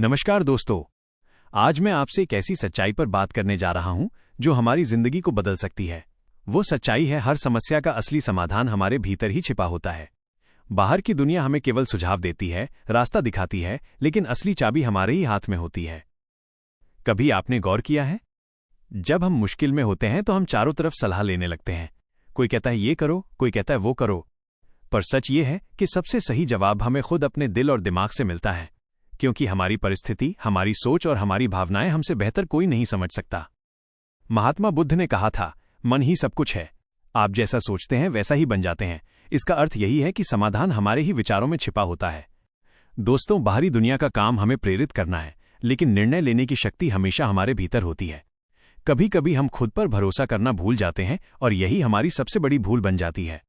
नमस्कार दोस्तों। आज मैं आपसे एक ऐसी सच्चाई पर बात करने जा रहा हूं जो हमारी जिंदगी को बदल सकती है। वो सच्चाई है, हर समस्या का असली समाधान हमारे भीतर ही छिपा होता है। बाहर की दुनिया हमें केवल सुझाव देती है, रास्ता दिखाती है, लेकिन असली चाबी हमारे ही हाथ में होती है। कभी आपने गौर किया है, जब हम मुश्किल में होते हैं तो हम चारों तरफ सलाह लेने लगते हैं। कोई कहता है ये करो, कोई कहता है वो करो, पर सच ये है कि सबसे सही जवाब हमें खुद अपने दिल और दिमाग से मिलता है, क्योंकि हमारी परिस्थिति, हमारी सोच और हमारी भावनाएं हमसे बेहतर कोई नहीं समझ सकता। महात्मा बुद्ध ने कहा था, मन ही सब कुछ है। आप जैसा सोचते हैं वैसा ही बन जाते हैं। इसका अर्थ यही है कि समाधान हमारे ही विचारों में छिपा होता है। दोस्तों, बाहरी दुनिया का काम हमें प्रेरित करना है, लेकिन निर्णय लेने की शक्ति हमेशा हमारे भीतर होती है। कभी कभी हम खुद पर भरोसा करना भूल जाते हैं और यही हमारी सबसे बड़ी भूल बन जाती है।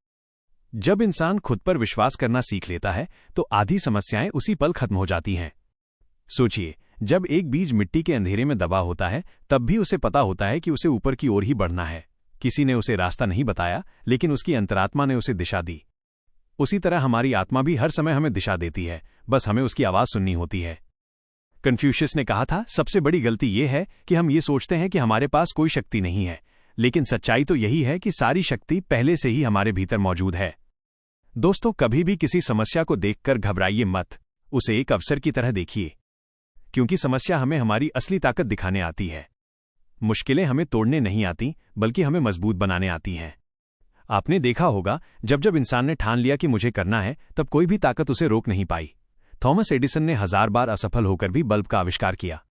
जब इंसान खुद पर विश्वास करना सीख लेता है तो आधी समस्याएं उसी पल खत्म हो जाती हैं। सोचिए, जब एक बीज मिट्टी के अंधेरे में दबा होता है तब भी उसे पता होता है कि उसे ऊपर की ओर ही बढ़ना है। किसी ने उसे रास्ता नहीं बताया, लेकिन उसकी अंतरात्मा ने उसे दिशा दी। उसी तरह हमारी आत्मा भी हर समय हमें दिशा देती है, बस हमें उसकी आवाज सुननी होती है। कन्फ्यूशियस ने कहा था, सबसे बड़ी गलती यह है कि हम ये सोचते हैं कि हमारे पास कोई शक्ति नहीं है, लेकिन सच्चाई तो यही है कि सारी शक्ति पहले से ही हमारे भीतर मौजूद है। दोस्तों, कभी भी किसी समस्या को देखकर घबराइए मत, उसे एक अवसर की तरह देखिए, क्योंकि समस्या हमें हमारी असली ताकत दिखाने आती है। मुश्किलें हमें तोड़ने नहीं आती, बल्कि हमें मजबूत बनाने आती हैं। आपने देखा होगा, जब जब इंसान ने ठान लिया कि मुझे करना है, तब कोई भी ताकत उसे रोक नहीं पाई। थॉमस एडिसन ने 1000 बार असफल होकर भी बल्ब का आविष्कार किया।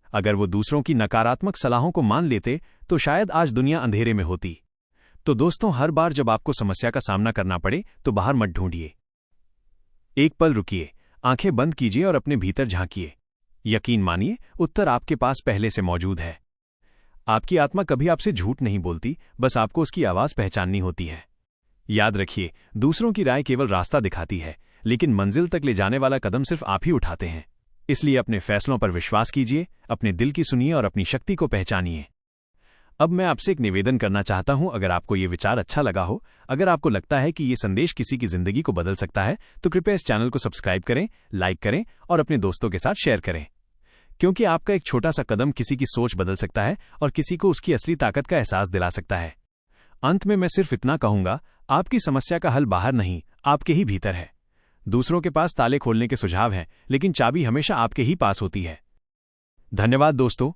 अगर वो दूसरों की नकारात्मक सलाहों को मान लेते तो शायद आज दुनिया अंधेरे में होती। तो दोस्तों, हर बार जब आपको समस्या का सामना करना पड़े तो बाहर मत ढूंढिए। एक पल रुकिए, आंखें बंद कीजिए और अपने भीतर झांकिए। यकीन मानिए, उत्तर आपके पास पहले से मौजूद है। आपकी आत्मा कभी आपसे झूठ नहीं बोलती, बस आपको उसकी आवाज पहचाननी होती है। याद रखिए, दूसरों की राय केवल रास्ता दिखाती है, लेकिन मंजिल तक ले जाने वाला कदम सिर्फ आप ही उठाते हैं। इसलिए अपने फैसलों पर विश्वास कीजिए, अपने दिल की सुनिए और अपनी शक्ति को पहचानिए। अब मैं आपसे एक निवेदन करना चाहता हूं, अगर आपको ये विचार अच्छा लगा हो, अगर आपको लगता है कि ये संदेश किसी की जिंदगी को बदल सकता है, तो कृपया इस चैनल को सब्सक्राइब करें, लाइक करें और अपने दोस्तों के साथ शेयर करें, क्योंकि आपका एक छोटा सा कदम किसी की सोच बदल सकता है और किसी को उसकी असली ताकत का एहसास दिला सकता है। अंत में मैं सिर्फ इतना कहूंगा, आपकी समस्या का हल बाहर नहीं, आपके ही भीतर है। दूसरों के पास ताले खोलने के सुझाव हैं, लेकिन चाबी हमेशा आपके ही पास होती है। धन्यवाद दोस्तों।